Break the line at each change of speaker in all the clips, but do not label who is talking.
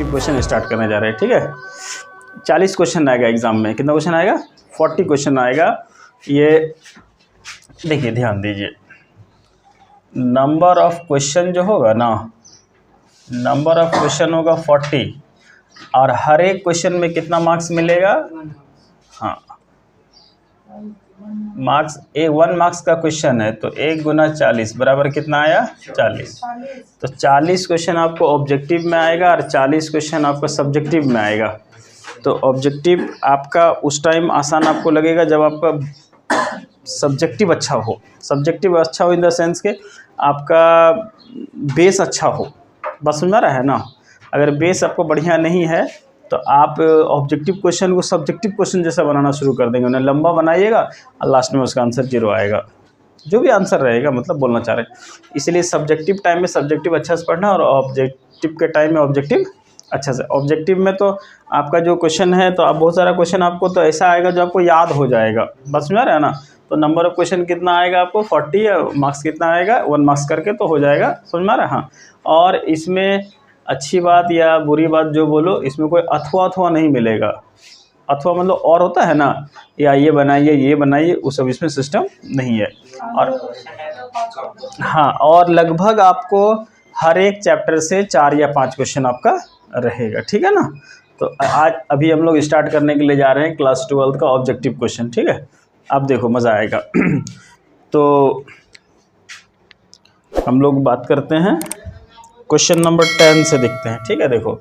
Objective question start करने जा रहे हैं। ठीक है, 40 क्वेश्चन आएगा एग्जाम में। कितना क्वेश्चन आएगा? 40 क्वेश्चन आएगा। ये देखिए, ध्यान दीजिए, नंबर ऑफ क्वेश्चन जो होगा ना, नंबर ऑफ क्वेश्चन होगा 40 और हर एक क्वेश्चन में कितना मार्क्स मिलेगा? हाँ, मार्क्स 1 मार्क्स का क्वेश्चन है तो 1 गुना 40 बराबर कितना आया? 40। तो 40 क्वेश्चन आपको ऑब्जेक्टिव में आएगा और 40 क्वेश्चन आपका सब्जेक्टिव में आएगा। तो ऑब्जेक्टिव आपका उस टाइम आसान आपको लगेगा जब आपका सब्जेक्टिव अच्छा हो। सब्जेक्टिव अच्छा हो इन द सेंस के आपका बेस अच्छा हो। बस समझ में आ रहा है ना? अगर बेस आपको बढ़िया नहीं है तो आप ऑब्जेक्टिव क्वेश्चन को सब्जेक्टिव क्वेश्चन जैसा बनाना शुरू कर देंगे। उन्हें लंबा बनाइएगा और लास्ट में उसका आंसर 0 आएगा, जो भी आंसर रहेगा, मतलब बोलना चाह रहे हैं। इसलिए सब्जेक्टिव टाइम में सब्जेक्टिव अच्छा से पढ़ना और ऑब्जेक्टिव के टाइम में ऑब्जेक्टिव अच्छा से। ऑब्जेक्टिव में तो आपका जो क्वेश्चन है तो आप बहुत सारा क्वेश्चन आपको तो ऐसा आएगा जो आपको याद हो जाएगा। बस समझ रहे हैं ना? तो नंबर ऑफ क्वेश्चन कितना आएगा आपको? 40। मार्क्स कितना आएगा? 1 मार्क्स करके तो हो जाएगा। समझ में आ रहा है? हाँ। और इसमें अच्छी बात या बुरी बात जो बोलो, इसमें कोई अथवा नहीं मिलेगा। अथवा मतलब और होता है ना, या ये बनाइए ये बनाइए, वो सब इसमें सिस्टम नहीं है। और हाँ, और लगभग आपको हर एक चैप्टर से 4 या 5 क्वेश्चन आपका रहेगा। ठीक है ना? तो आज अभी हम लोग स्टार्ट करने के लिए जा रहे हैं क्लास 12 का ऑब्जेक्टिव क्वेश्चन। ठीक है, अब देखो मज़ा आएगा। तो हम लोग बात करते हैं क्वेश्चन नंबर 10 से देखते हैं। ठीक है, देखो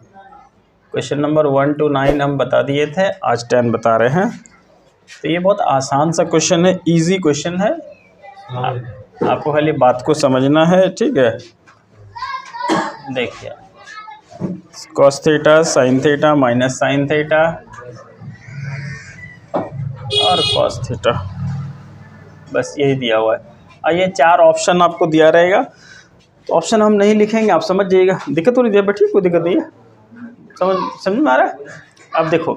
क्वेश्चन नंबर 1 to 9 हम बता दिए थे, आज 10 बता रहे हैं। तो ये बहुत आसान सा क्वेश्चन है, इजी क्वेश्चन है। आपको खाली बात को समझना है। ठीक है, देखिए, cos theta sin theta minus sine theta और cos थीटा, बस यही दिया हुआ है। और ये 4 ऑप्शन आपको दिया रहेगा। तो ऑप्शन हम नहीं लिखेंगे, आप समझ जाइएगा। दिक्कत हो रही है बेटी? कोई दिक्कत नहीं है, समझ में आ रहा है? अब देखो,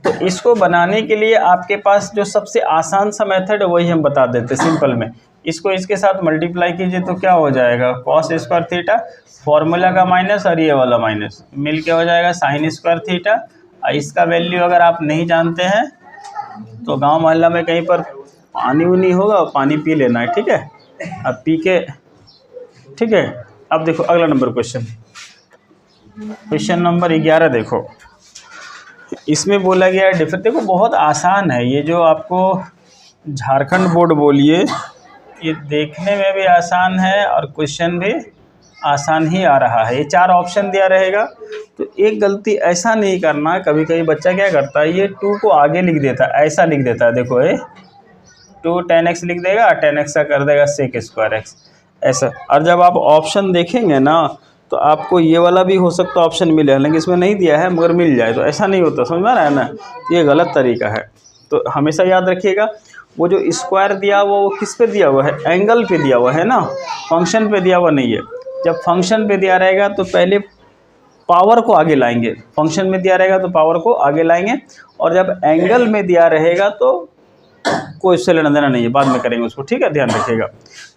तो इसको बनाने के लिए आपके पास जो सबसे आसान सा मेथड है वही हम बता देते सिंपल में। इसको इसके साथ मल्टीप्लाई कीजिए तो क्या हो जाएगा? cos स्क्वायर थीटा, फॉर्मूला का माइनस और ये वाला माइनस मिल के हो जाएगा sin स्क्वायर थीटा। और इसका वैल्यू अगर आप नहीं जानते हैं तो गांव मोहल्ला में कहीं पर पानी उनी होगा, पानी पी लेना है। ठीक है, अब पी के, ठीक है। अब देखो अगला नंबर क्वेश्चन, क्वेश्चन नंबर 11 देखो। इसमें बोला गया है डिफरेंट, देखो बहुत आसान है ये। जो आपको झारखंड बोर्ड बोलिए, ये देखने में भी आसान है और क्वेश्चन भी आसान ही आ रहा है। ये 4 ऑप्शन दिया रहेगा। तो एक गलती ऐसा नहीं करना, कभी कभी बच्चा क्या करता है, ये 2 को आगे लिख देता है, ऐसा लिख देता है। देखो ये 2 10x लिख देगा, 10x का कर देगा sec स्क्वायर x, ऐसा। और जब आप ऑप्शन देखेंगे ना तो आपको ये वाला भी हो सकता है ऑप्शन मिले, लेकिन इसमें नहीं दिया है मगर मिल जाए, तो ऐसा नहीं होता। समझ में आ रहा है ना? ये गलत तरीका है। तो हमेशा याद रखिएगा, वो जो स्क्वायर दिया हुआ वो किस पे दिया हुआ है? एंगल पे दिया हुआ है ना, फंक्शन पे दिया हुआ नहीं है। जब फंक्शन पे दिया रहेगा तो पहले पावर को आगे लाएंगे, फंक्शन में दिया रहेगा तो पावर को आगे लाएंगे, और जब एंगल में दिया रहेगा तो कोई इससे लेना देना नहीं है, बाद में करेंगे उसको। ठीक है, ध्यान रखिएगा।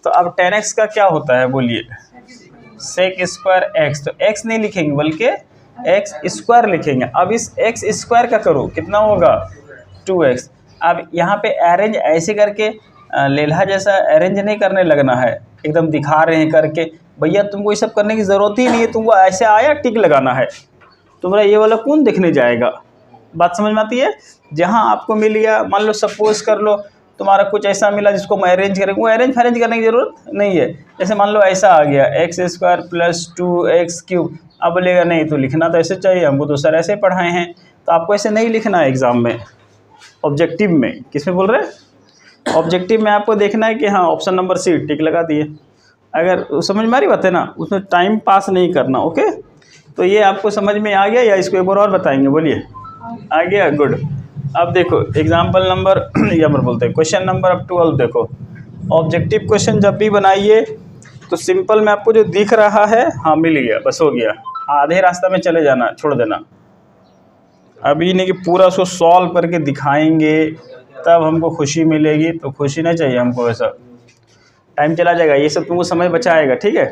तो अब 10x का क्या होता है बोलिए? sec square x। तो x नहीं लिखेंगे बल्कि x स्क्वायर लिखेंगे। अब इस x स्क्वायर का करो, कितना होगा? 2x। अब यहाँ पे अरेंज ऐसे करके लेल्हा जैसा अरेंज नहीं करने लगना है, एकदम दिखा रहे हैं करके। भैया तुमको ये सब करने की ज़रूरत ही नहीं है, तुमको ऐसे आया टिक लगाना है। तुम्हारा ये वाला कौन देखने जाएगा? बात समझ में आती है? जहाँ आपको मिल गया, मान लो सपोज कर लो तुम्हारा कुछ ऐसा मिला जिसको मैं अरेंज करेंगे, वो अरेंज करने की ज़रूरत नहीं है। जैसे मान लो ऐसा आ गया x square plus 2x cube, अब बोलेगा नहीं तो लिखना तो ऐसे चाहिए, हमको तो सर ऐसे पढ़ाए हैं। तो आपको ऐसे नहीं लिखना है एग्ज़ाम में, ऑब्जेक्टिव में। किस में बोल रहे हैं? ऑब्जेक्टिव में आपको देखना है कि हाँ ऑप्शन नंबर सी टिक लगा दिए। अगर समझ में आ रही बात है ना, उसमें टाइम पास नहीं करना। ओके, तो ये आपको समझ में आ गया या इसको एक बार और बताएंगे? बोलिए, आ गया? गुड। अब देखो एग्जाम्पल नंबर या बोलते हैं क्वेश्चन नंबर अब 12 देखो। ऑब्जेक्टिव क्वेश्चन जब भी बनाइए तो सिंपल में आपको जो दिख रहा है, हाँ मिल गया, बस हो गया। आधे रास्ता में चले जाना, छोड़ देना। अभी नहीं कि पूरा उसको सॉल्व करके दिखाएंगे तब हमको खुशी मिलेगी, तो खुशी नहीं चाहिए हमको, ऐसा टाइम चला जाएगा। ये सब तुमको समय बचाएगा। ठीक है,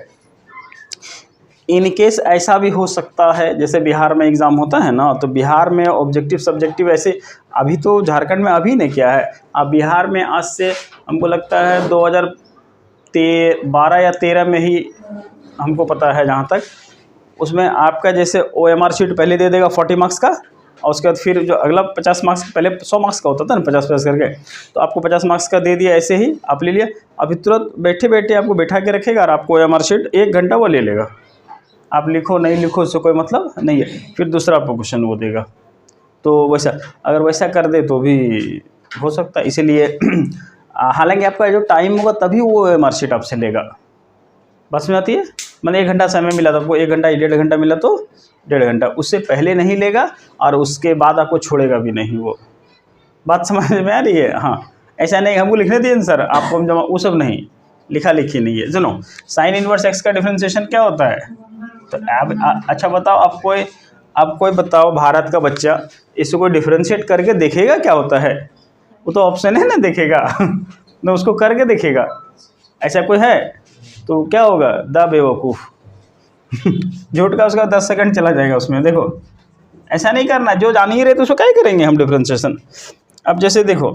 इन केस ऐसा भी हो सकता है, जैसे बिहार में एग्ज़ाम होता है ना, तो बिहार में ऑब्जेक्टिव सब्जेक्टिव ऐसे, अभी तो झारखंड में अभी ने क्या है, अब बिहार में आज से हमको लगता है 2012 या 13 में ही हमको पता है जहाँ तक, उसमें आपका जैसे OMR शीट पहले दे देगा 40 मार्क्स का, और उसके बाद फिर जो अगला 50 मार्क्स, पहले 100 मार्क्स का होता था ना, 50 करके, तो आपको 50 मार्क्स का दे दिया, ऐसे ही आप ले लिया। अभी तुरंत बैठे बैठे आपको बैठा के रखेगा और आपको OMR शीट 1 घंटा वो ले लेगा, आप लिखो नहीं लिखो उससे कोई मतलब नहीं है, फिर दूसरा आपको क्वेश्चन वो देगा। तो वैसा अगर वैसा कर दे तो भी हो सकता है, इसीलिए हालांकि आपका जो टाइम होगा तभी वो OMR शीट आपसे लेगा। बस में आती है, मैंने 1 घंटा समय मिला तो आपको 1 घंटा 1.5 घंटा मिला तो 1.5 घंटा, उससे पहले नहीं लेगा और उसके बाद आपको छोड़ेगा भी नहीं। वो बात समझ में आ रही है? हाँ, ऐसा नहीं हमको लिखने दिए सर आपको हम जमा, वो सब नहीं, लिखा लिखी नहीं है। सुनो, साइन इनवर्स एक्स का डिफरेंशिएशन क्या होता है? तो आप अच्छा बताओ, आप कोई बताओ भारत का बच्चा इसको कोई डिफरेंशिएट करके देखेगा क्या होता है? वो तो ऑप्शन है ना, देखेगा ना, उसको करके देखेगा, ऐसा कोई है? तो क्या होगा? द बेवकूफ़ झूठ का उसका 10 सेकंड चला जाएगा उसमें। देखो ऐसा नहीं करना, जो जान ही रहे तो उसको क्या ही करेंगे हम डिफरेंशिएशन। अब जैसे देखो,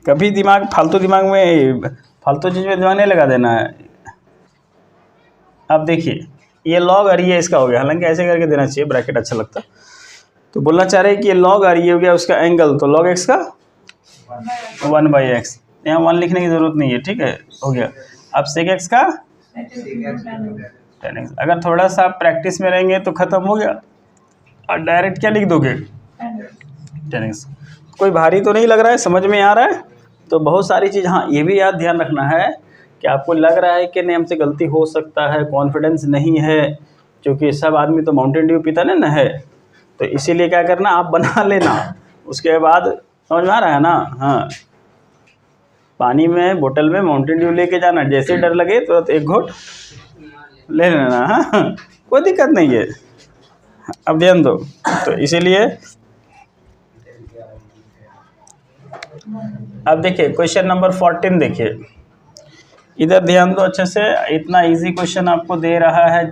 कभी फालतू चीज़ में दिमाग नहीं लगा देना है। अब देखिए ये लॉग और ये इसका हो गया, हालांकि ऐसे करके देना चाहिए, ब्रैकेट अच्छा लगता। तो बोलना चाह रहे हैं कि ये लॉग और ये हो गया उसका एंगल, तो लॉग एक्स का 1/x, यहाँ 1 लिखने की ज़रूरत नहीं है, ठीक है, हो गया। अब सेक एक्स का 10x। अगर थोड़ा सा प्रैक्टिस में रहेंगे तो ख़त्म हो गया, और डायरेक्ट क्या लिख दोगे? 10x। कोई भारी तो नहीं लग रहा है, समझ में आ रहा है? तो बहुत सारी चीज़, हाँ ये भी याद ध्यान रखना है कि आपको लग रहा है कि नहीं हमसे गलती हो सकता है, कॉन्फिडेंस नहीं है, क्योंकि सब आदमी तो माउंटेन ड्यू पीता नहीं ना है, तो इसीलिए क्या करना, आप बना लेना, उसके बाद समझ में आ रहा है ना? हाँ, पानी में बोतल में माउंटेन ड्यू लेके जाना, जैसे डर लगे तो एक घोट ले लेना। हाँ, कोई दिक्कत नहीं है, अब ध्यान दो। तो इसीलिए अब देखिए क्वेश्चन नंबर 14 देखिए, इधर ध्यान दो अच्छे से, इतना इजी क्वेश्चन आपको दे रहा है।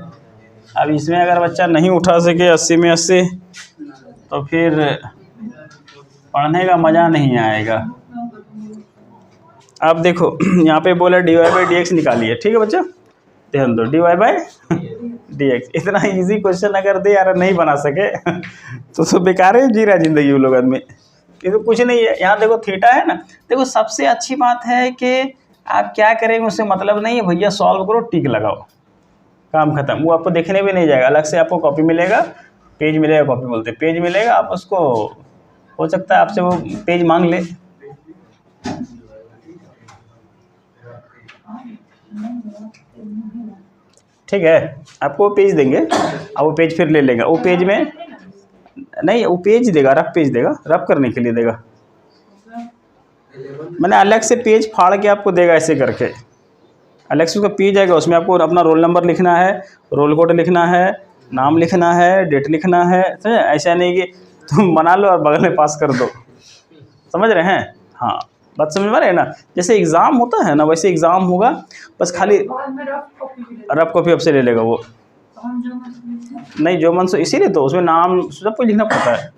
अब इसमें अगर बच्चा नहीं उठा सके 80 में 80, तो फिर पढ़ने का मज़ा नहीं आएगा। अब देखो यहाँ पे बोला dy/dx निकालिए, ठीक है बच्चा, ध्यान दो, dy/dx। इतना इजी क्वेश्चन अगर दे यार नहीं बना सके तो बेकार है जी रहा जिंदगी वो लोग आदमी, ये तो कुछ नहीं है। यहाँ देखो थीटा है ना, देखो सबसे अच्छी बात है कि आप क्या करेंगे उससे मतलब नहीं है, भैया सॉल्व करो टिक लगाओ, काम खत्म। वो आपको देखने भी नहीं जाएगा, अलग से आपको कॉपी मिलेगा, पेज मिलेगा, कॉपी बोलते पेज मिलेगा, आप उसको, हो सकता है आपसे वो पेज मांग ले, ठीक है, आपको पेज देंगे, अब वो पेज फिर ले लेगा, वो पेज में नहीं, वो पेज देगा, रफ पेज देगा, रफ करने के लिए देगा, मैंने अलग से पेज फाड़ के आपको देगा, ऐसे करके अलग से उसका पेज आएगा, उसमें आपको अपना रोल नंबर लिखना है, रोल कोड लिखना है, नाम लिखना है, डेट लिखना है, समझे? ऐसा नहीं कि तुम बना लो और बगल में पास कर दो, समझ रहे हैं? हाँ, बात समझ में आ रही है ना? जैसे एग्ज़ाम होता है ना, वैसे एग्ज़ाम होगा, बस खाली रफ कॉपी आपसे ले लेगा वो, नहीं जो मन से, इसीलिए तो उसमें नाम सब कुछ लिखना पड़ता है,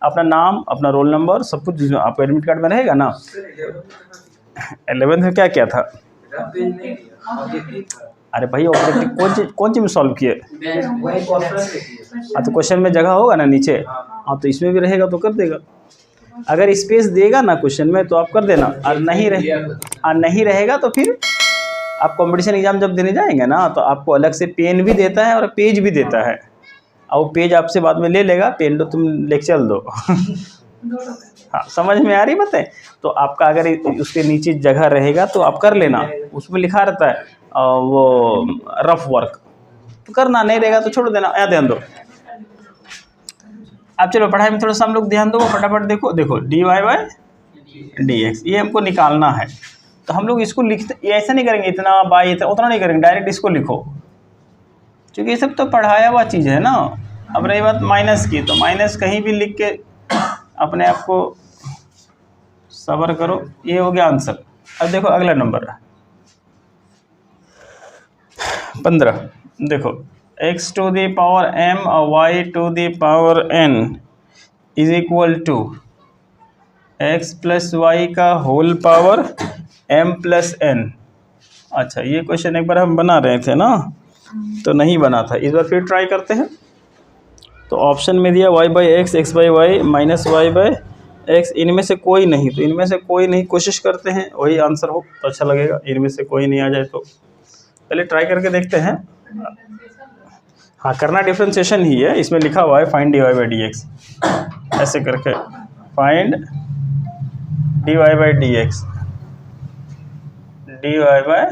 अपना नाम, अपना रोल नंबर, सब कुछ आपको एडमिट कार्ड में रहेगा ना। 11th में क्या क्या था? अरे भाई ऑब्जेक्टिव कौन चीज़ में सॉल्व किए? हाँ, तो क्वेश्चन में जगह होगा ना नीचे, हाँ तो इसमें भी रहेगा तो कर देगा। अगर स्पेस देगा ना क्वेश्चन में तो आप कर देना, और नहीं रहेगा तो फिर आप कंपटीशन एग्जाम जब देने जाएंगे ना, तो आपको अलग से पेन भी देता है और पेज भी देता है, और वो पेज आपसे बाद में ले लेगा, पेन तो तुम लेके चल दो हाँ, समझ में आ रही बात है? तो आपका अगर उसके नीचे जगह रहेगा तो आप कर लेना, उसमें लिखा रहता है वो रफ वर्क, तो करना, नहीं रहेगा तो छोड़ देना। या ध्यान दो, अब चलो पढ़ाई में थोड़ा सा हम लोग ध्यान दो, फटाफट देखो dy/dx ये हमको निकालना है, तो हम लोग इसको लिखते, ये ऐसा नहीं करेंगे इतना बाई इतना उतना नहीं करेंगे, डायरेक्ट इसको लिखो, क्योंकि ये सब तो पढ़ाया हुआ चीज़ है ना। अब रही बात माइनस की, तो माइनस कहीं भी लिख के अपने आप को सबर करो, ये हो गया आंसर। अब देखो अगला नंबर, 15। देखो x to the power m और y to the power n is equal to x plus y का whole power m plus n। अच्छा, ये क्वेश्चन एक बार हम बना रहे थे ना, तो नहीं बना था, इस बार फिर ट्राई करते हैं। तो ऑप्शन में दिया y by x, x by y, minus y by x, इनमें से कोई नहीं, तो इनमें से कोई नहीं, कोशिश करते हैं वही आंसर हो तो अच्छा लगेगा। इनमें से कोई नहीं आ जाए तो पहले ट्राई करके देखते हैं। हाँ, करना डिफ्रेंशिएशन ही है, इसमें लिखा हुआ है find d y by d x, ऐसे करके find d y by d x, d y by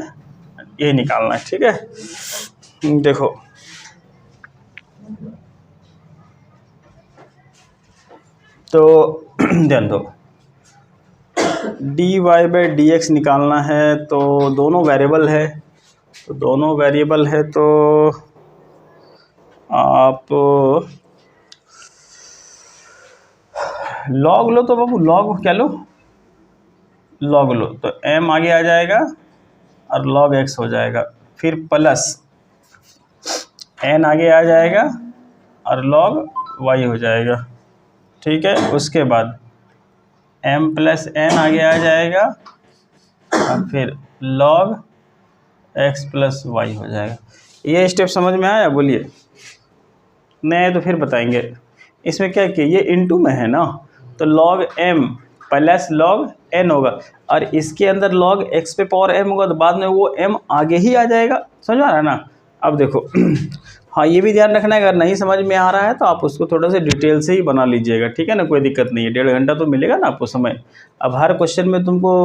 यही निकालना है, ठीक है। देखो तो ध्यान दो, d y by d x निकालना है तो दोनों वेरिएबल है, तो दोनों वेरिएबल है तो आप लॉग लो, तो बाबू लॉग क्या लो, लॉग लो, तो m आगे आ जाएगा और log x हो जाएगा, फिर प्लस n आगे आ जाएगा और log y हो जाएगा, ठीक है। उसके बाद m प्लस n आगे आ जाएगा और फिर log x प्लस y हो जाएगा। ये स्टेप समझ में आया? बोलिए, नहीं तो फिर बताएंगे। इसमें क्या किया, ये इनटू में है ना, तो log m plus log n होगा और इसके अंदर log x पे पावर m होगा, तो बाद में वो m आगे ही आ जाएगा। समझ आ रहा है ना? अब देखो हाँ, ये भी ध्यान रखना है, अगर नहीं समझ में आ रहा है तो आप उसको थोड़ा सा डिटेल से ही बना लीजिएगा, ठीक है ना, कोई दिक्कत नहीं है। 1.5 घंटा तो मिलेगा ना आपको समय। अब हर क्वेश्चन में तुमको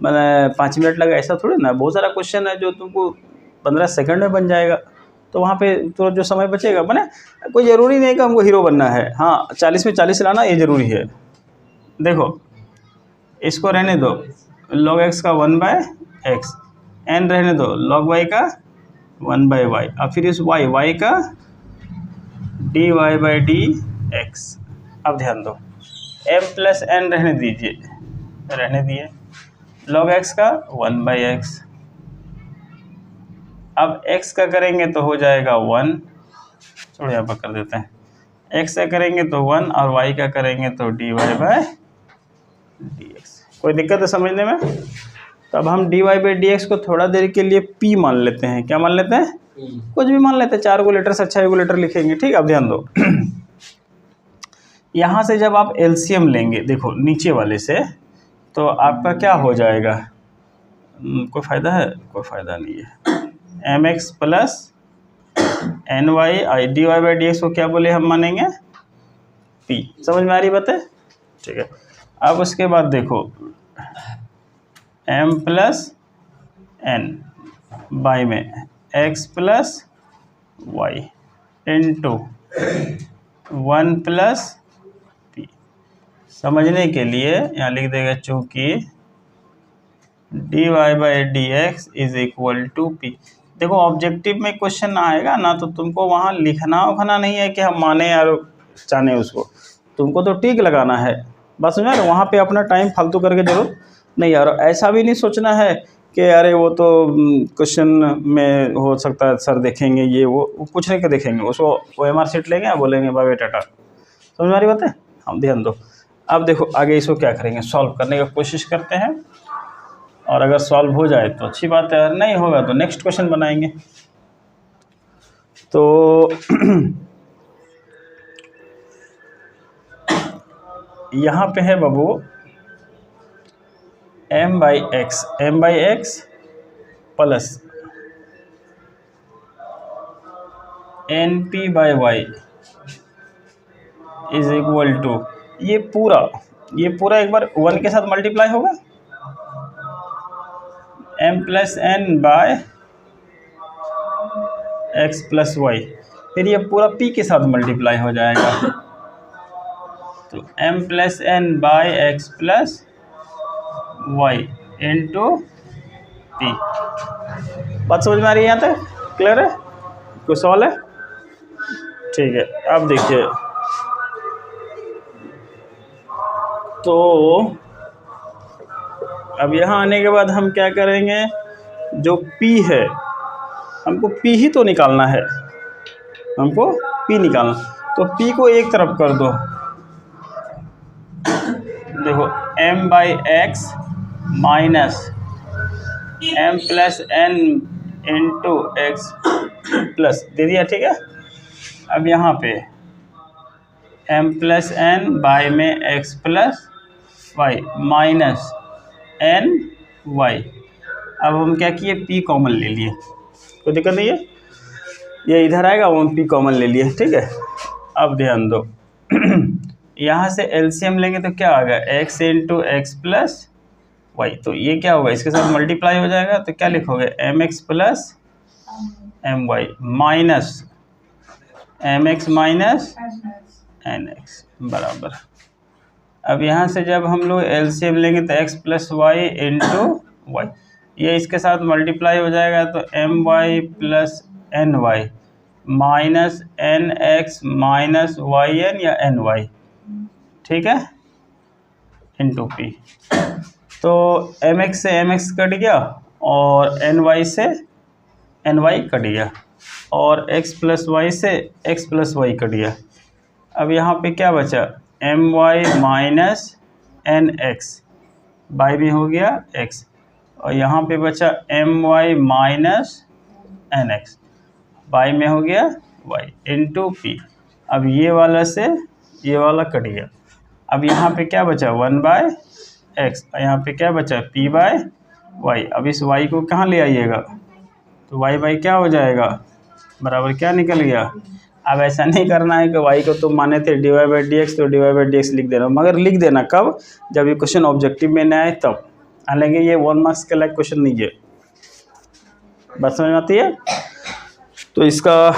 मैंने 5 मिनट लगा ऐसा थोड़ी ना, बहुत सारा क्वेश्चन है जो तुमको 15 सेकंड में बन जाएगा, तो वहाँ पे तो जो समय बचेगा बने। कोई ज़रूरी नहीं कि हमको हीरो बनना है, हाँ 40 में 40 लाना ये ज़रूरी है। देखो इसको रहने दो, log x का 1 बाय एक्स, n रहने दो, log y का 1 बाय वाई, और फिर इस y का d y by d x. अब ध्यान दो, m प्लस n रहने दीजिए, रहने दिए, log x का 1 बाई एक्स। अब x का करेंगे तो हो जाएगा 1, छोड़ो यहाँ पर कर देते हैं, x का करेंगे तो 1 और y का करेंगे तो d y by d x. कोई दिक्कत है समझने में? तो अब हम d y by d x को थोड़ा देर के लिए p मान लेते हैं। क्या मान लेते हैं? कुछ भी मान लेते हैं, 4 को लेटर से अच्छा 1 को लेटर लिखेंगे, ठीक है। अब ध्यान दो यहाँ से जब आप एलसीएम लेंगे, देखो नीचे वाले से, तो आपका क्या हो जाएगा? कोई फ़ायदा है? कोई फ़ायदा नहीं है। M x plus n y i d y by d x को क्या बोले हम मानेंगे? p। समझ में आ रही बात है? ठीक है। अब उसके बाद देखो m प्लस n बाई में x plus y into 1 plus p। समझने के लिए यहाँ लिख देगा, चूँकि d y by d x is equal to p। देखो ऑब्जेक्टिव में क्वेश्चन आएगा ना, तो तुमको वहाँ लिखना उखना नहीं है कि हम माने या जाने उसको, तुमको तो टिक लगाना है बस। समझा? वहाँ पे अपना टाइम फालतू करके जरूरत नहीं यार। ऐसा भी नहीं सोचना है कि अरे वो तो क्वेश्चन में हो सकता है सर देखेंगे ये वो कुछ नहीं के देखेंगे, उसको OMR शीट लेंगे और बोलेंगे बाबे टाटा। समझ में आ रही बात है? हम ध्यान दो। अब देखो आगे इसको क्या करेंगे, सॉल्व करने की कोशिश करते हैं, और अगर सॉल्व हो जाए तो अच्छी बात है, अगर नहीं होगा तो नेक्स्ट क्वेश्चन बनाएंगे। तो यहाँ पे है बाबू m by x plus n p by y is equal to, ये पूरा एक बार 1 के साथ मल्टीप्लाई होगा, m plus n by x plus y, फिर ये पूरा p के साथ मल्टीप्लाई हो जाएगा, तो m plus n by x plus y into p। बात समझ में आ रही है? यहाँ तक क्लियर है? कोई सवाल है? ठीक है। अब देखिए, तो अब यहाँ आने के बाद हम क्या करेंगे, जो p है हमको P ही तो निकालना है, हमको P निकालना। तो P को एक तरफ कर दो, देखो m/x minus m plus n into x plus दे दिया, ठीक है। अब यहाँ पे m प्लस n बाय में x plus y minus n y. अब हम क्या किए, P कॉमन ले लिए, कोई दिक्कत नहीं है, ये इधर आएगा, वो हम P कॉमन ले लिए, ठीक है। अब ध्यान दो यहाँ से एलसीएम लेंगे तो क्या आएगा, x into x plus y. तो ये क्या होगा, इसके साथ मल्टीप्लाई हो जाएगा, तो क्या लिखोगे, mx plus my minus mx minus nx बराबर। अब यहाँ से जब हम लोग एलसीएम लेंगे तो x plus y into y, ये इसके साथ मल्टीप्लाई हो जाएगा, तो my plus ny minus nx minus yn या ny, ठीक है, इंटू p। तो mx से mx कट गया और ny से ny कट गया और x प्लस वाई से x प्लस वाई कट गया। अब यहाँ पे क्या बचा, my माइनस nx, बाई में हो गया x, और यहाँ पे बचा my माइनस nx, बाई में हो गया y इंटू p। अब ये वाला से ये वाला कट गया। अब यहाँ पे क्या बचा, 1/x, यहाँ पे क्या बचा, p/y। अब इस y को कहाँ ले आइएगा, तो y क्या हो जाएगा, बराबर क्या निकल गया। अब ऐसा नहीं करना है कि y को तुम माने थे dy/dx, तो dy/dx लिख देना, मगर लिख देना कब, जब ये क्वेश्चन ऑब्जेक्टिव में न आए तब। हालांकि ये 1 मार्क्स के लायक क्वेश्चन नहीं है, बात समझ में आती है। तो इसका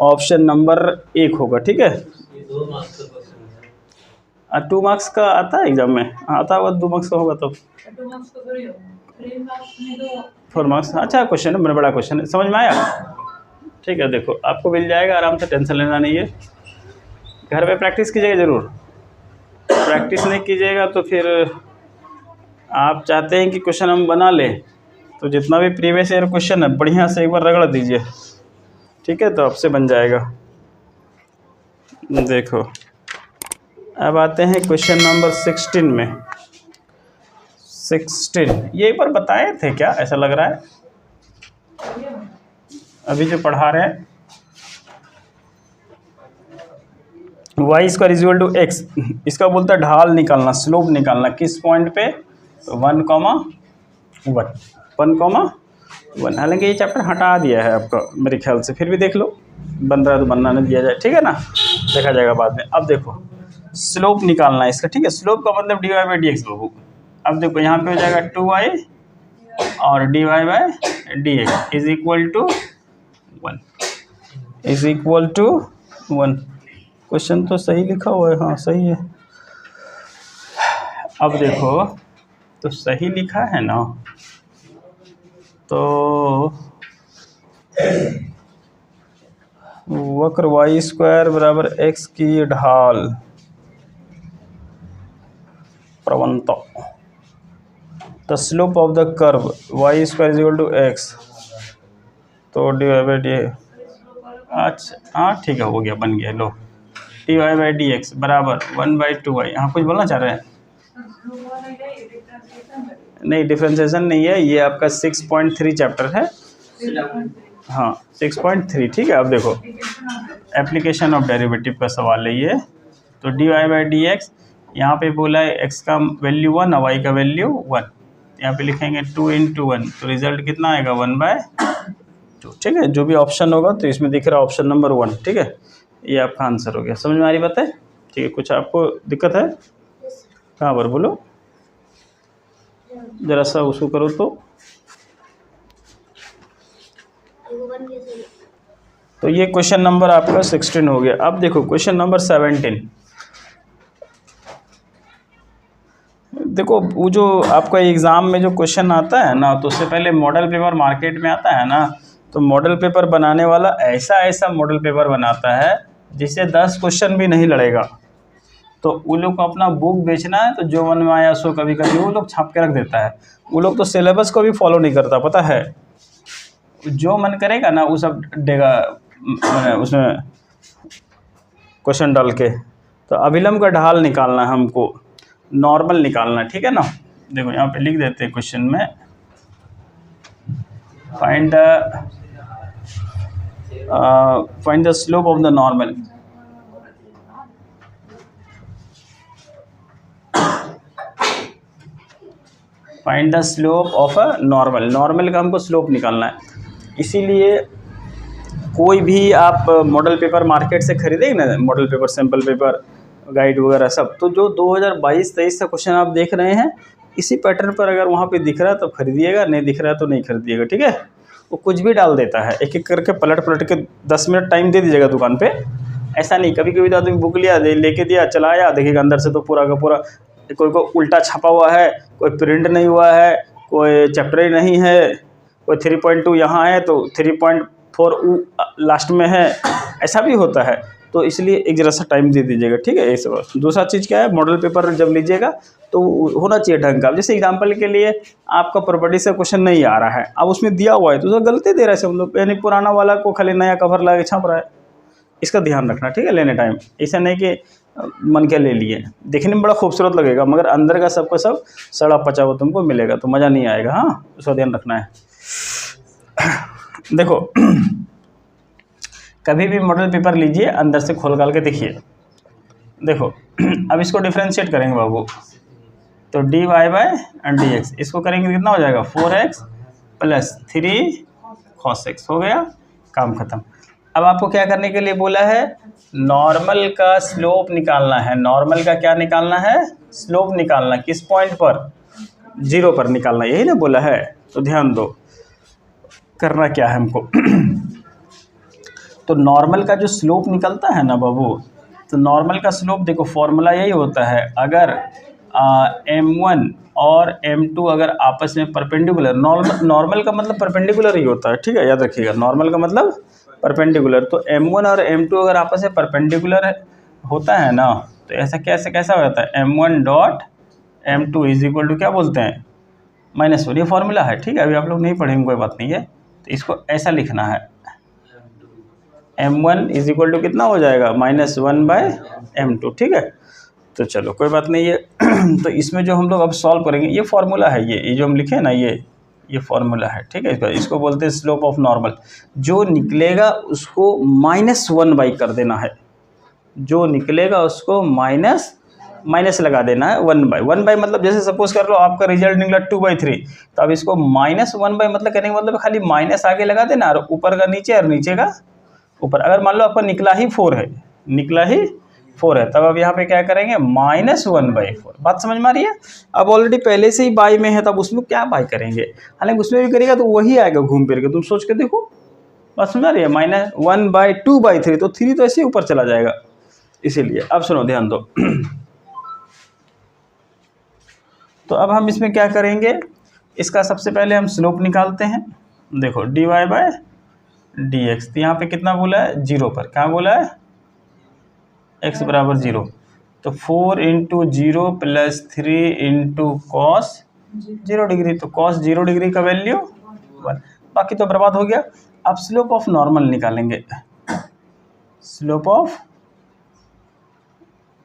ऑप्शन नंबर 1 होगा, ठीक है। 2 मार्क्स का आता है एग्जाम में, आता होगा 2 मार्क्स का होगा तो 4 मार्क्स। अच्छा क्वेश्चन है, बड़ा क्वेश्चन है, समझ में आया, ठीक है। देखो आपको मिल जाएगा आराम से, टेंशन लेना नहीं है। घर पे प्रैक्टिस कीजिएगा ज़रूर, प्रैक्टिस नहीं कीजिएगा तो फिर आप चाहते हैं कि क्वेश्चन हम बना लें, तो जितना भी प्रीवियस ईयर क्वेश्चन है बढ़िया से एक बार रगड़ दीजिए, ठीक है, तो आपसे बन जाएगा। देखो अब आते हैं क्वेश्चन नंबर 16 में। 16 ये एक बार बताए थे क्या, ऐसा लग रहा है अभी जो पढ़ा रहे हैं। y square equal to x, इसका बोलता है ढाल निकालना, स्लोप निकालना, किस पॉइंट पे, तो 1,1। हालांकि ये चैप्टर हटा दिया है आपका मेरे ख्याल से, फिर भी देख लो, बन रहा है तो बनना नहीं दिया जाए, ठीक है ना, देखा जाएगा बाद में। अब देखो स्लोप निकालना है इसका, ठीक है, स्लोप का मतलब dy/dx बाबू। अब देखो यहाँ पे हो जाएगा 2y और dy/dx is equal to 1, is equal to 1। Question तो सही लिखा हुआ है, हाँ सही है। अब देखो तो सही लिखा है ना, तो वक्र y स्क्वायर बराबर x की ढाल प्रवणता, the slope of the curve y square is equal to x, तो dy/dx, अच्छा हाँ ठीक है, हो गया, बन गया, लो dy/dx बराबर 1/2y। यहाँ कुछ बोलना चाह रहे हैं, नहीं डिफ्रेंशिएशन नहीं है, ये आपका 6.3 चैप्टर है, हाँ 6.3, ठीक है। अब देखो एप्लीकेशन ऑफ डेरिवेटिव का सवाल है ये। तो dy/dx यहाँ पे बोला है x का वैल्यू 1 और y का वैल्यू 1, यहाँ पे लिखेंगे 2 × 1, तो रिजल्ट कितना आएगा 1/2, ठीक है। जो भी ऑप्शन होगा तो इसमें दिख रहा है ऑप्शन नंबर 1, ठीक है, ये आपका आंसर हो गया। समझ में आ रही बात है, ठीक है। कुछ आपको दिक्कत है कहाँ पर, बोलो जरा सा उसको करो तो ये क्वेश्चन नंबर आपका 16 हो गया। अब देखो क्वेश्चन नंबर 17। देखो वो जो आपका एग्ज़ाम में जो क्वेश्चन आता है ना, तो उससे पहले मॉडल पेपर मार्केट में आता है ना, तो मॉडल पेपर बनाने वाला ऐसा मॉडल पेपर बनाता है जिससे 10 क्वेश्चन भी नहीं लड़ेगा। तो वो लोग को अपना बुक बेचना है, तो जो मन में आया सो कभी कभी वो लोग छाप के रख देता है। वो लोग तो सिलेबस को भी फॉलो नहीं करता, पता है, जो मन करेगा ना वो सब देगा उसमें क्वेश्चन डाल के। तो अभिलंब का ढाल निकालना है हमको, नॉर्मल निकालना है, ठीक है ना। देखो यहाँ पे लिख देते हैं क्वेश्चन में, find the slope of the normal. Find the slope of a normal, normal का हमको स्लोप निकालना है। इसीलिए कोई भी आप मॉडल पेपर मार्केट से खरीदेंगे ना, model paper, sample paper, guide वगैरह सब, तो जो 2022-23 का क्वेश्चन आप देख रहे हैं इसी पैटर्न पर अगर वहाँ पे दिख रहा है तो खरीदिएगा, नहीं दिख रहा है तो नहीं खरीदिएगा, ठीक है। वो कुछ भी डाल देता है, एक एक करके पलट के 10 मिनट टाइम दे दीजिएगा दुकान पे। ऐसा नहीं, कभी कभी तो आदमी बुक लिया, लेके दिया, चलाया, देखिएगा अंदर से तो पूरा का पूरा कोई को उल्टा छपा हुआ है, कोई प्रिंट नहीं हुआ है, कोई चैप्टर ही नहीं है, कोई 3.2 यहाँ है तो 3.4 लास्ट में है, ऐसा भी होता है। तो इसलिए एक जरा सा टाइम दे दीजिएगा, ठीक है। ये सब। दूसरा चीज़ क्या है, मॉडल पेपर जब लीजिएगा तो होना चाहिए ढंग का। जैसे एग्जांपल के लिए आपका प्रॉपर्टी से क्वेश्चन नहीं आ रहा है, अब उसमें दिया हुआ है तो उसका गलती दे रहा है सब लोग, यानी पुराना वाला को खाली नया कवर लगा के छाप रहा है। इसका ध्यान रखना, ठीक है, लेने टाइम। ऐसा नहीं कि मन के ले लिए, देखने में बड़ा खूबसूरत लगेगा मगर अंदर का सबको सब सड़ा पचा हुआ तुमको मिलेगा तो मज़ा नहीं आएगा। हाँ, उसका ध्यान रखना है। देखो कभी भी मॉडल पेपर लीजिए, अंदर से खोल के देखिए। देखो अब इसको डिफ्रेंशिएट करेंगे बाबू, तो dy बाय dx, इसको करेंगे कितना हो जाएगा, 4x + 3 cos x, हो गया, काम खत्म। अब आपको क्या करने के लिए बोला है, नॉर्मल का स्लोप निकालना है। नॉर्मल का क्या निकालना है, स्लोप निकालना। किस पॉइंट पर, 0 पर निकालना, यही ना बोला है। तो ध्यान दो करना क्या है हमको। तो नॉर्मल का जो स्लोप निकलता है ना बाबू, तो नॉर्मल का स्लोप देखो फॉर्मूला यही होता है, अगर m1 और m2 अगर आपस में परपेंडिकुलर, नॉर्मल का मतलब परपेंडिकुलर ही होता है, ठीक है, याद रखिएगा, नॉर्मल का मतलब परपेंडिकुलर। तो m1 और m2 अगर आपस में परपेंडिकुलर होता है ना, तो ऐसा कैसा हो जाता है, m1.m2 = क्या बोलते हैं, -1। ये फॉर्मूला है, ठीक है, अभी आप लोग नहीं पढ़ेंगे कोई बात नहीं है। तो इसको ऐसा लिखना है, m1 = कितना हो जाएगा, -1/m2, ठीक है। तो चलो कोई बात नहीं है। तो इसमें जो हम लोग अब सॉल्व करेंगे, ये फॉर्मूला है, ये जो हम लिखे ना, ये फॉर्मूला है, ठीक है। इसको बोलते हैं स्लोप ऑफ नॉर्मल। जो निकलेगा उसको -1 कर देना है, जो निकलेगा उसको माइनस लगा देना है 1/1 मतलब, जैसे सपोज कर लो आपका रिजल्ट निकला 2/3, तो अब इसको -1 मतलब कहने का मतलब खाली माइनस आगे लगा देना, और ऊपर का नीचे और नीचे का ऊपर। अगर मान लो आपका निकला ही 4 है, तब अब यहाँ पे क्या करेंगे, -1/4। बात समझ में आ रही है। अब ऑलरेडी पहले से ही बाई में है, तब उसमें क्या बाई करेंगे, हालांकि उसमें भी करेगा तो वही आएगा घूम फिर के, तुम सोच के देखो। बात समझ आ रही है, -1/2/3, तो 3 तो ऐसे ही ऊपर चला जाएगा, इसीलिए। अब सुनो, ध्यान दो। तो अब हम इसमें क्या करेंगे, इसका सबसे पहले हम स्लोप निकालते हैं। देखो dy बाय dx, तो यहाँ पे कितना बोला है, 0 पर, क्या बोला है, x = 0। तो 4 × 0 + 3 × cos 0 डिग्री, तो cos 0 डिग्री का वैल्यू 1, बाकी तो बर्बाद हो गया। अब स्लोप ऑफ नॉर्मल निकालेंगे। स्लोप ऑफ,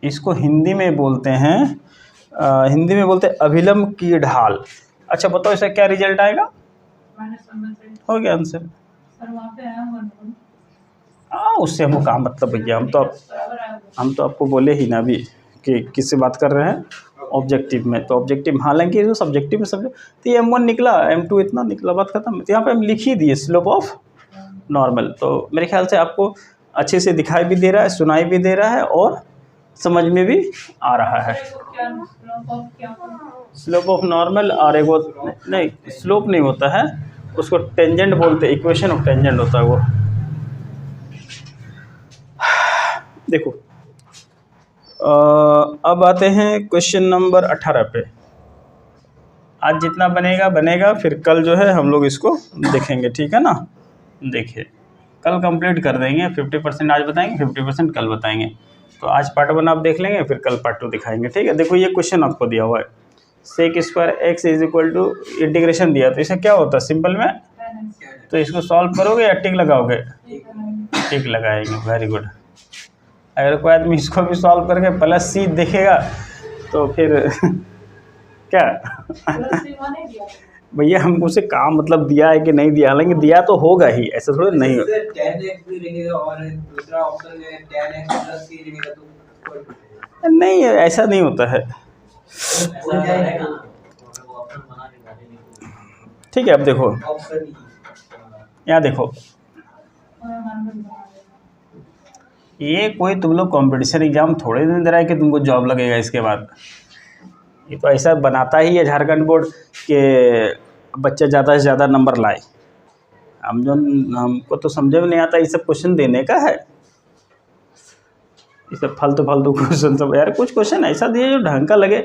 इसको हिंदी में बोलते हैं अभिलंब की ढाल। अच्छा बताओ इसका क्या रिजल्ट आएगा, हो गया आंसर। उससे हमको कहाँ मतलब भैया, हम तो आपको बोले ही ना अभी कि किससे बात कर रहे हैं, ऑब्जेक्टिव में। तो ऑब्जेक्टिव, हालांकि जो सब्जेक्टिव में तो ये m1 निकला, m2 इतना निकला, बात खत्म। तो यहाँ पे हम लिख ही दिए स्लोप ऑफ नॉर्मल। तो मेरे ख्याल से आपको अच्छे से दिखाई भी दे रहा है, सुनाई भी दे रहा है और समझ में भी आ रहा है। स्लोप ऑफ नॉर्मल, और एक वो नहीं, स्लोप नहीं होता है उसको, टेंजेंट बोलते हैं, इक्वेशन ऑफ टेंजेंट होता है वो। देखो अब आते हैं क्वेश्चन नंबर 18 पे। आज जितना बनेगा, फिर कल जो है हम लोग इसको देखेंगे, ठीक है ना। देखिए कल कंप्लीट कर देंगे, 50% आज बताएंगे, 50% कल बताएंगे। तो आज पार्ट 1 आप देख लेंगे, फिर कल पार्ट 2 दिखाएंगे, ठीक है। देखो ये क्वेश्चन आपको दिया हुआ है, sec² x = इंटीग्रेशन दिया, तो इसे क्या होता है सिंपल में तो इसको सॉल्व करोगे या टिक लगाओगे? टिक लगाएंगे, वेरी गुड। अगर कोई आदमी इसको भी सॉल्व करके प्लस सी देखेगा तो फिर क्या भैया हमको उसे काम मतलब दिया है कि नहीं दिया, हालांकि दिया तो होगा ही, ऐसा थोड़ा नहीं हो।
10x भी लिखेगा और दूसरा ऑप्शन में 10x प्लस c लिखेगा तो
नहीं, ऐसा नहीं होता है। ठीक है, अब देखो यहाँ देखो, ये कोई तुम लोग कंपटीशन एग्जाम थोड़े दिन दे रहा है कि तुमको जॉब लगेगा इसके बाद। ये तो ऐसा बनाता ही है झारखंड बोर्ड के बच्चे ज़्यादा से ज़्यादा नंबर लाए। हमको तो समझ में नहीं आता ये सब क्वेश्चन देने का है, ये सब फालतू फालतू क्वेश्चन सब। यार कुछ क्वेश्चन ऐसा दिए जो ढंग का लगे,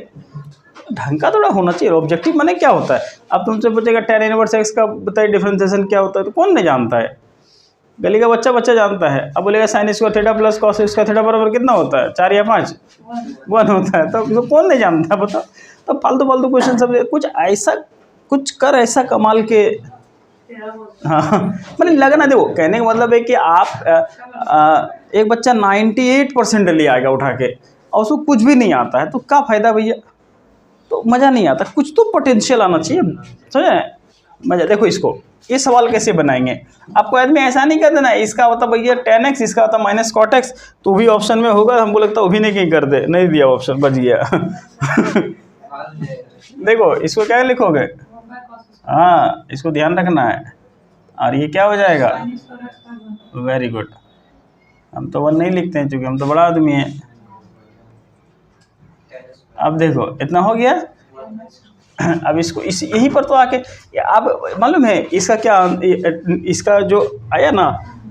ढंग का थोड़ा होना चाहिए। ऑब्जेक्टिव माने क्या होता है? अब तुमसे पूछेगा tan इनवर्स x का बताइए डिफरेंशिएशन क्या होता है, तो कौन नहीं जानता है? गली का बच्चा जानता है। अब बोलेगा sine square theta plus cos square theta बराबर कितना होता है? 4 या 5? 1 होता है। तो कौन नहीं जानता बताओ? तो फालतू फालतू क्वेश्चन सब कुछ ऐसा कुछ कर ऐसा कमाल के। हाँ मतलब लगना, देखो कहने का मतलब है कि आप एक बच्चा 98% ले आएगा उठा के और उसको कुछ भी नहीं आता है तो क्या फ़ायदा भैया? तो मज़ा नहीं आता। कुछ तो पोटेंशियल आना चाहिए, समझे? मज़ा। देखो इसको, ये सवाल कैसे बनाएंगे? आपको आदमी ऐसा नहीं कर देना इसका होता भैया tan x, इसका होता माइनस कॉट एक्स, तो भी ऑप्शन में होगा। हमको लगता है वो भी नहीं कहीं कर दे, नहीं दिया ऑप्शन, बच गया। देखो इसको क्या लिखोगे? हाँ इसको ध्यान रखना है। और ये क्या हो जाएगा? Very good. हम तो 1 नहीं लिखते हैं क्योंकि हम तो बड़ा आदमी है। अब देखो इतना हो गया। अब इसको यहीं पर तो आके आप मालूम है इसका क्या, इसका जो आया ना,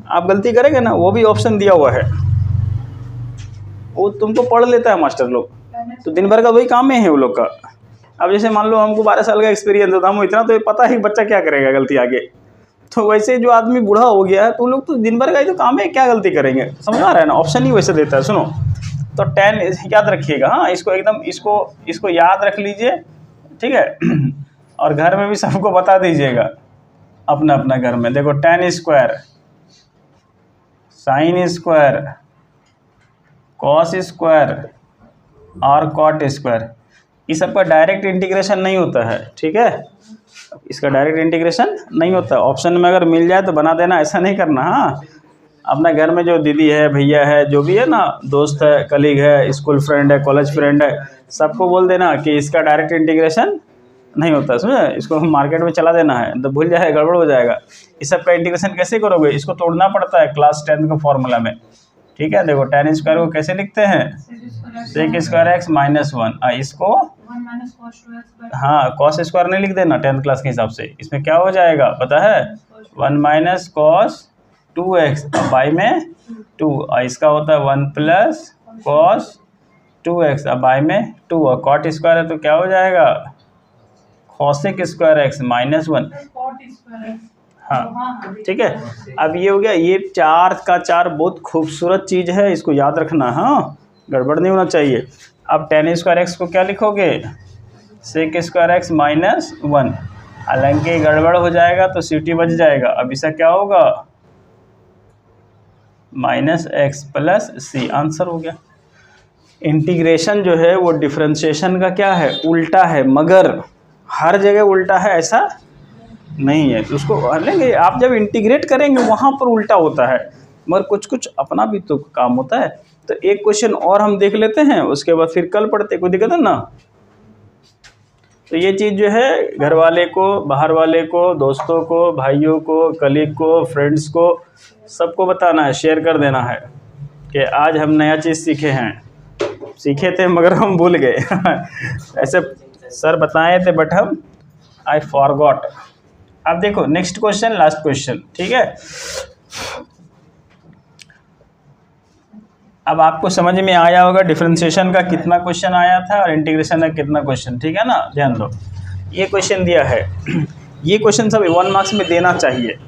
आप गलती करेंगे ना, वो भी ऑप्शन दिया हुआ है, वो तुमको पढ़ लेता है मास्टर लोग, तो दिन भर का वही काम में है वो लोग का। अब जैसे मान लो हमको 12 साल का एक्सपीरियंस होता, हमको इतना तो पता है बच्चा क्या करेगा गलती आगे। तो वैसे जो आदमी बूढ़ा हो गया है तो लोग तो दिन भर का ही तो काम है, क्या गलती करेंगे? समझ आ रहा है ना? ऑप्शन ही वैसे देता है। सुनो तो tan याद रखिएगा, हाँ इसको एकदम इसको याद रख लीजिए, ठीक है? और घर में भी सबको बता दीजिएगा अपना अपना घर में। देखो tan square, sine square, cos square और कॉट स्क्वायर, इस सब का डायरेक्ट इंटीग्रेशन नहीं होता है, ठीक है? इसका डायरेक्ट इंटीग्रेशन नहीं होता। ऑप्शन में अगर मिल जाए तो बना देना, ऐसा नहीं करना। हाँ अपना घर में जो दीदी है, भैया है, जो भी है ना, दोस्त है, कलीग है, स्कूल फ्रेंड है, कॉलेज फ्रेंड है, सबको बोल देना कि इसका डायरेक्ट इंटीग्रेशन नहीं होता, समझे? इसको मार्केट में चला देना है तो भूल जाए, गड़बड़ हो जाएगा। इस सब का इंटीग्रेशन कैसे करोगे? इसको तोड़ना पड़ता है क्लास 10 का फॉर्मूला में, ठीक है? देखो tan स्क्वायर को कैसे लिखते हैं? Sec square x minus 1। इसको हाँ कॉस स्क्वायर नहीं लिख देना 10th क्लास के हिसाब से। इसमें क्या हो जाएगा पता है? 1 माइनस कॉस 2x, बाई में 2, और इसका होता है 1 प्लस कॉस 2x, अब बाई में 2, और कॉट स्क्वायर है तो क्या हो जाएगा? Cosec square x minus 1। हाँ ठीक है। अब ये हो गया, ये 4 का 4 बहुत खूबसूरत चीज़ है, इसको याद रखना। हाँ गड़बड़ नहीं होना चाहिए। अब tan स्क्वायर एक्स को क्या लिखोगे? Sec square x minus 1। हालांकि गड़बड़ हो जाएगा तो सीटी बच जाएगा। अब इसका क्या होगा? माइनस एक्स प्लस सी, आंसर हो गया। इंटीग्रेशन जो है वो डिफरेंशिएशन का क्या है? उल्टा है, मगर हर जगह उल्टा है ऐसा नहीं है। तो उसको लेंगे, आप जब इंटीग्रेट करेंगे वहाँ पर उल्टा होता है, मगर कुछ कुछ अपना भी तो काम होता है। तो एक क्वेश्चन और हम देख लेते हैं, उसके बाद फिर कल पढ़ते, कोई दिक्कत है ना? तो ये चीज़ जो है घर वाले को, बाहर वाले को, दोस्तों को, भाइयों को, कलीग को, फ्रेंड्स को, सबको बताना है, शेयर कर देना है कि आज हम नया चीज़ सीखे हैं। सीखे थे मगर हम भूल गए। ऐसे सर बताए थे बट हम आई फॉरगॉट। अब देखो नेक्स्ट क्वेश्चन, लास्ट क्वेश्चन, ठीक है? अब आपको समझ में आया होगा डिफरेंशिएशन का कितना क्वेश्चन आया था और इंटीग्रेशन का कितना क्वेश्चन, ठीक है ना? ध्यान दो, ये क्वेश्चन दिया है। ये क्वेश्चन सब 1 मार्क्स में देना चाहिए।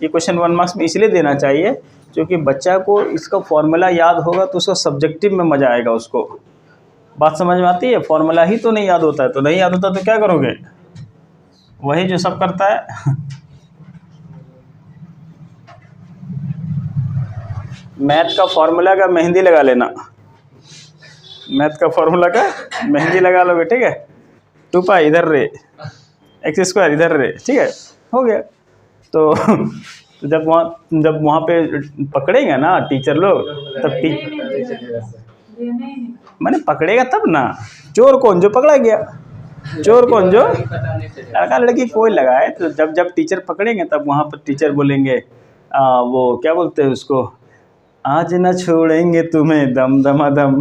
ये क्वेश्चन 1 मार्क्स में इसलिए देना चाहिए क्योंकि बच्चा को इसका फॉर्मूला याद होगा तो उसको सब्जेक्टिव में मज़ा आएगा। उसको बात समझ में आती है? फॉर्मूला ही तो नहीं याद होता है, तो नहीं याद होता तो क्या करोगे? वही जो सब करता है। मैथ का फॉर्मूला का मेहंदी लगा लेना, मैथ का फॉर्मूला का मेहंदी लगा लोगे, ठीक है। 2 पाई इधर रे, एक्स स्क्वायर इधर रे, ठीक है, हो गया। तो जब वहाँ पे पकड़ेगा ना टीचर लोग, तब मैंने पकड़ेगा तब ना। चोर कौन, जो पकड़ा गया, चोर कौन, जो लड़का लड़की कोई लगाए। तो जब टीचर पकड़ेंगे तब वहाँ पर टीचर बोलेंगे वो क्या बोलते हैं उसको, आज न छोड़ेंगे तुम्हें दम दमादम।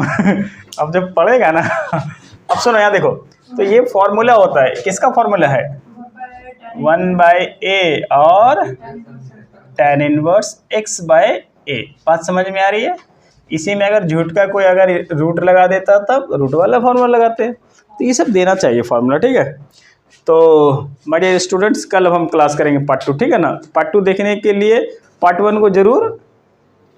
अब जब पड़ेगा ना, अब सुनो यहाँ देखो, तो ये फॉर्मूला होता है, किसका फॉर्मूला है, 1/a और tan इनवर्स x/a। बात समझ में आ रही है। इसी में अगर झूठ का कोई अगर रूट लगा देता तब रूट वाला फार्मूला लगाते हैं। तो ये सब देना चाहिए फार्मूला, ठीक है। तो माय डियर स्टूडेंट्स, कल अब हम क्लास करेंगे पार्ट 2, ठीक है ना। पार्ट 2 देखने के लिए पार्ट 1 को जरूर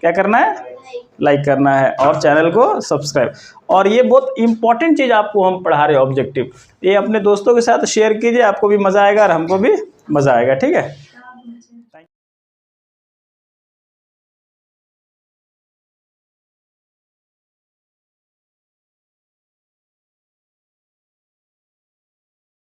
क्या करना है, लाइक करना है और चैनल को सब्सक्राइब। और ये बहुत इंपॉर्टेंट चीज़ आपको हम पढ़ा रहे हैं, ऑब्जेक्टिव। ये अपने दोस्तों के साथ शेयर कीजिए, आपको भी मज़ा आएगा और हमको भी मज़ा आएगा, ठीक है।